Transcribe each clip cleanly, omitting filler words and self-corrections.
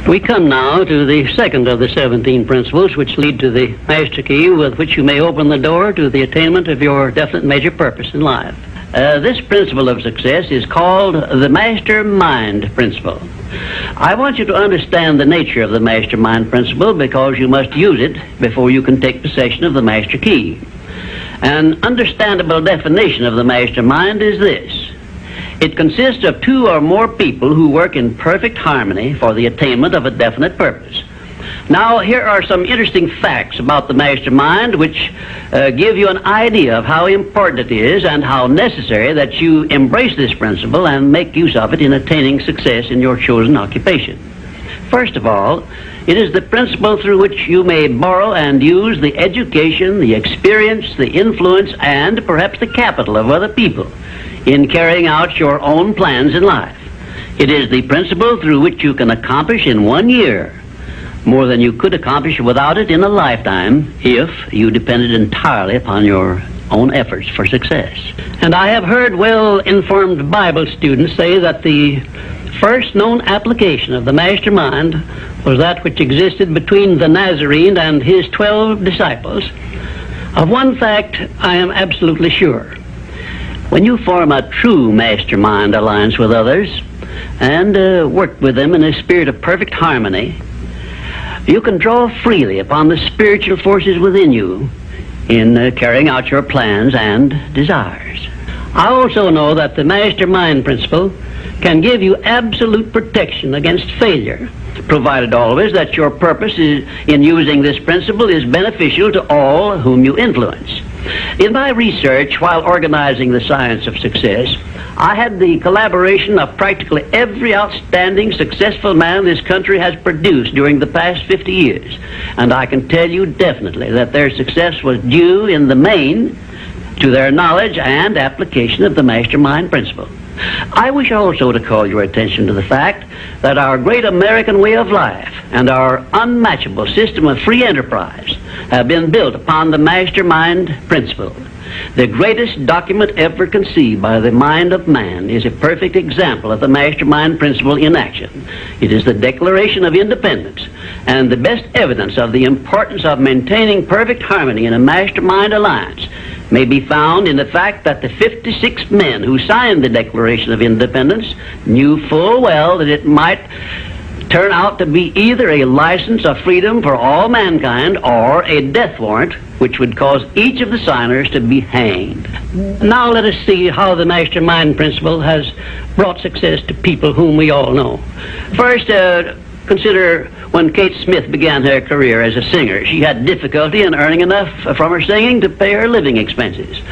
We come now to the second of the 17 principles which lead to the master key with which you may open the door to the attainment of your definite major purpose in life. This principle of success is called the mastermind principle. I want you to understand the nature of the mastermind principle because you must use it before you can take possession of the master key. An understandable definition of the mastermind is this. It consists of two or more people who work in perfect harmony for the attainment of a definite purpose. Now, here are some interesting facts about the mastermind which give you an idea of how important it is and how necessary that you embrace this principle and make use of it in attaining success in your chosen occupation. First of all, it is the principle through which you may borrow and use the education, the experience, the influence, and perhaps the capital of other people in carrying out your own plans in life. It is the principle through which you can accomplish in 1 year more than you could accomplish without it in a lifetime if you depended entirely upon your own efforts for success. And I have heard well-informed Bible students say that the first known application of the mastermind was that which existed between the Nazarene and his 12 disciples. Of one fact I am absolutely sure. When you form a true mastermind alliance with others and work with them in a spirit of perfect harmony, you can draw freely upon the spiritual forces within you in carrying out your plans and desires. I also know that the mastermind principle can give you absolute protection against failure, provided always that your purpose in using this principle is beneficial to all whom you influence. In my research while organizing the science of success, I had the collaboration of practically every outstanding successful man this country has produced during the past 50 years. And I can tell you definitely that their success was due in the main to their knowledge and application of the mastermind principle. I wish also to call your attention to the fact that our great American way of life and our unmatchable system of free enterprise have been built upon the mastermind principle. The greatest document ever conceived by the mind of man is a perfect example of the mastermind principle in action. It is the Declaration of Independence, and the best evidence of the importance of maintaining perfect harmony in a mastermind alliance may be found in the fact that the 56 men who signed the Declaration of Independence knew full well that it might turn out to be either a license of freedom for all mankind or a death warrant which would cause each of the signers to be hanged. Now let us see how the mastermind principle has brought success to people whom we all know. First, consider when Kate Smith began her career as a singer. She had difficulty in earning enough from her singing to pay her living expenses.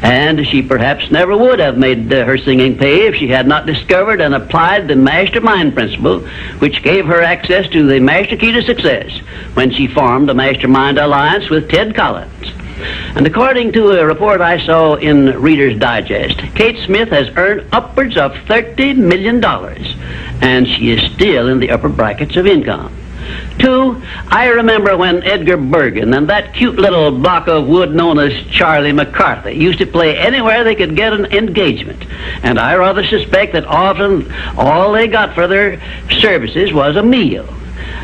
And she perhaps never would have made her singing pay if she had not discovered and applied the mastermind principle, which gave her access to the master key to success when she formed a mastermind alliance with Ted Collins. And according to a report I saw in Reader's Digest, Kate Smith has earned upwards of $30 million, and she is still in the upper brackets of income. 2, I remember when Edgar Bergen and that cute little block of wood known as Charlie McCarthy used to play anywhere they could get an engagement. And I rather suspect that often all they got for their services was a meal.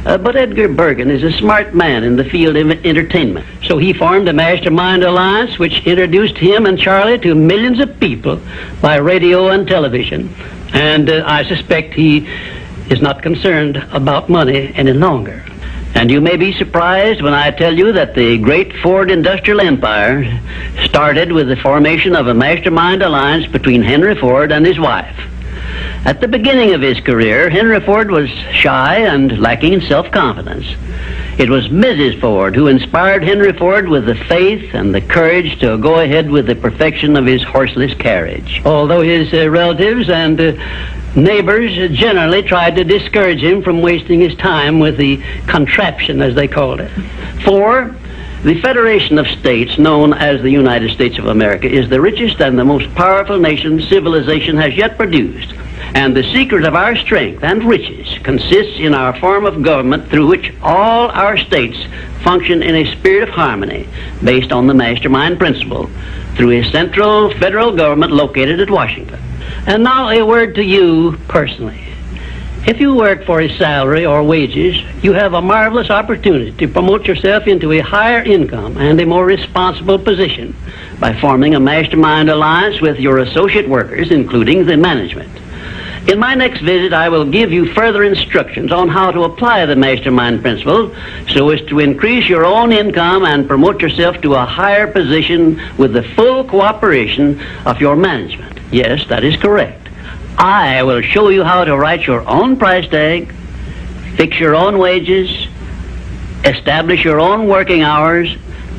But Edgar Bergen is a smart man in the field of entertainment. So he formed a mastermind alliance which introduced him and Charlie to millions of people by radio and television. And I suspect he is not concerned about money any longer. And you may be surprised when I tell you that the great Ford industrial empire started with the formation of a mastermind alliance between Henry Ford and his wife. At the beginning of his career, Henry Ford was shy and lacking in self-confidence. It was Mrs. Ford who inspired Henry Ford with the faith and the courage to go ahead with the perfection of his horseless carriage. Although his relatives and neighbors generally tried to discourage him from wasting his time with the contraption, as they called it. 4, the Federation of States, known as the United States of America, is the richest and the most powerful nation civilization has yet produced. And the secret of our strength and riches consists in our form of government through which all our states function in a spirit of harmony based on the mastermind principle through a central federal government located at Washington. And now a word to you personally. If you work for a salary or wages, you have a marvelous opportunity to promote yourself into a higher income and a more responsible position by forming a mastermind alliance with your associate workers, including the management. In my next visit, I will give you further instructions on how to apply the mastermind principle so as to increase your own income and promote yourself to a higher position with the full cooperation of your management. Yes, that is correct. I will show you how to write your own price tag, fix your own wages, establish your own working hours,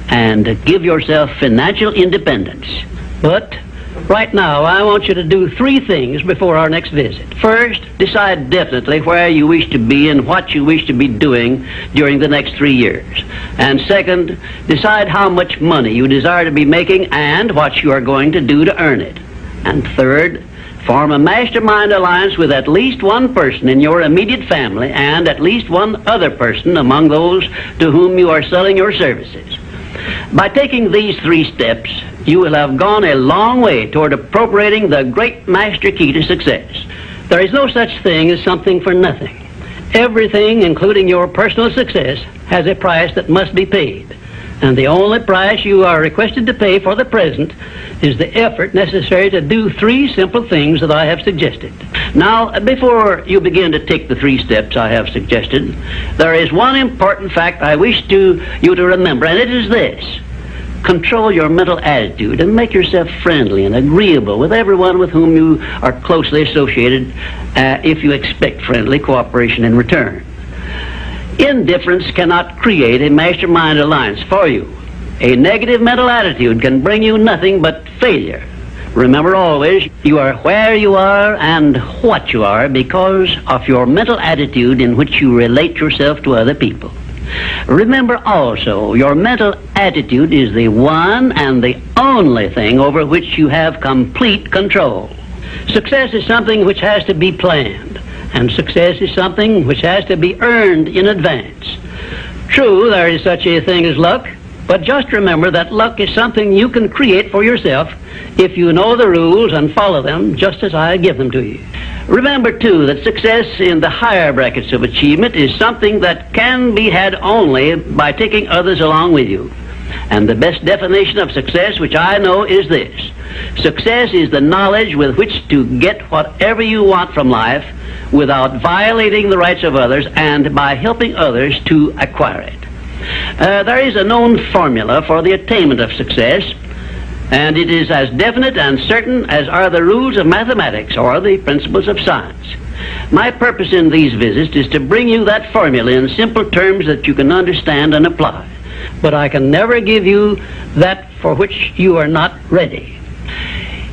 and give yourself financial independence. But right now, I want you to do 3 things before our next visit. First, decide definitely where you wish to be and what you wish to be doing during the next 3 years. And second, decide how much money you desire to be making and what you are going to do to earn it. And third, form a mastermind alliance with at least one person in your immediate family and at least one other person among those to whom you are selling your services. By taking these 3 steps, you will have gone a long way toward appropriating the great master key to success. There is no such thing as something for nothing. Everything, including your personal success, has a price that must be paid. And the only price you are requested to pay for the present is the effort necessary to do 3 simple things that I have suggested. Now, before you begin to take the 3 steps I have suggested, there is one important fact I wish you to remember, and it is this. Control your mental attitude and make yourself friendly and agreeable with everyone with whom you are closely associated if you expect friendly cooperation in return. Indifference cannot create a mastermind alliance for you. A negative mental attitude can bring you nothing but failure. Remember always, you are where you are and what you are because of your mental attitude in which you relate yourself to other people. Remember also, your mental attitude is the one and the only thing over which you have complete control. Success is something which has to be planned, and success is something which has to be earned in advance. True, there is such a thing as luck, but just remember that luck is something you can create for yourself if you know the rules and follow them just as I give them to you. Remember, too, that success in the higher brackets of achievement is something that can be had only by taking others along with you. And the best definition of success, which I know, is this. Success is the knowledge with which to get whatever you want from life without violating the rights of others and by helping others to acquire it. There is a known formula for the attainment of success, and it is as definite and certain as are the rules of mathematics or the principles of science. My purpose in these visits is to bring you that formula in simple terms that you can understand and apply. But I can never give you that for which you are not ready.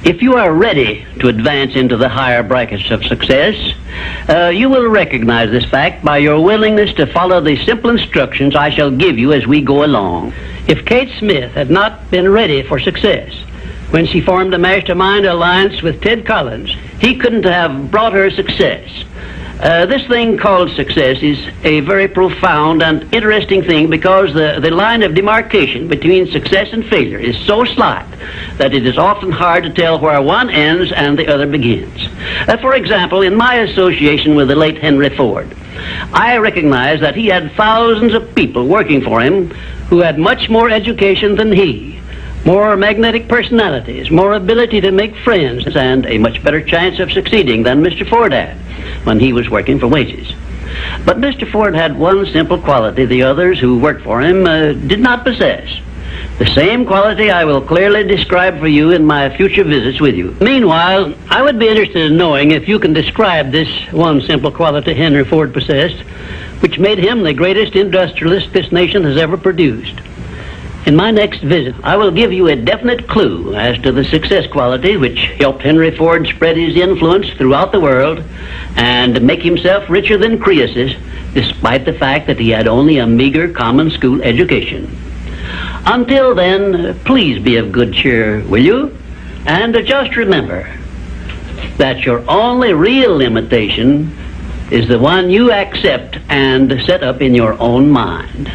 If you are ready to advance into the higher brackets of success, you will recognize this fact by your willingness to follow the simple instructions I shall give you as we go along. If Kate Smith had not been ready for success when she formed a mastermind alliance with Ted Collins, he couldn't have brought her success. This thing called success is a very profound and interesting thing because the line of demarcation between success and failure is so slight that it is often hard to tell where one ends and the other begins. For example, in my association with the late Henry Ford, I recognize that he had thousands of people working for him who had much more education than he, more magnetic personalities, more ability to make friends, and a much better chance of succeeding than Mr. Ford had when he was working for wages. But Mr. Ford had one simple quality the others who worked for him did not possess. The same quality I will clearly describe for you in my future visits with you. Meanwhile, I would be interested in knowing if you can describe this one simple quality Henry Ford possessed, which made him the greatest industrialist this nation has ever produced. In my next visit, I will give you a definite clue as to the success quality which helped Henry Ford spread his influence throughout the world and make himself richer than Croesus, despite the fact that he had only a meager common school education. Until then, please be of good cheer, will you? And just remember that your only real limitation is the one you accept and set up in your own mind.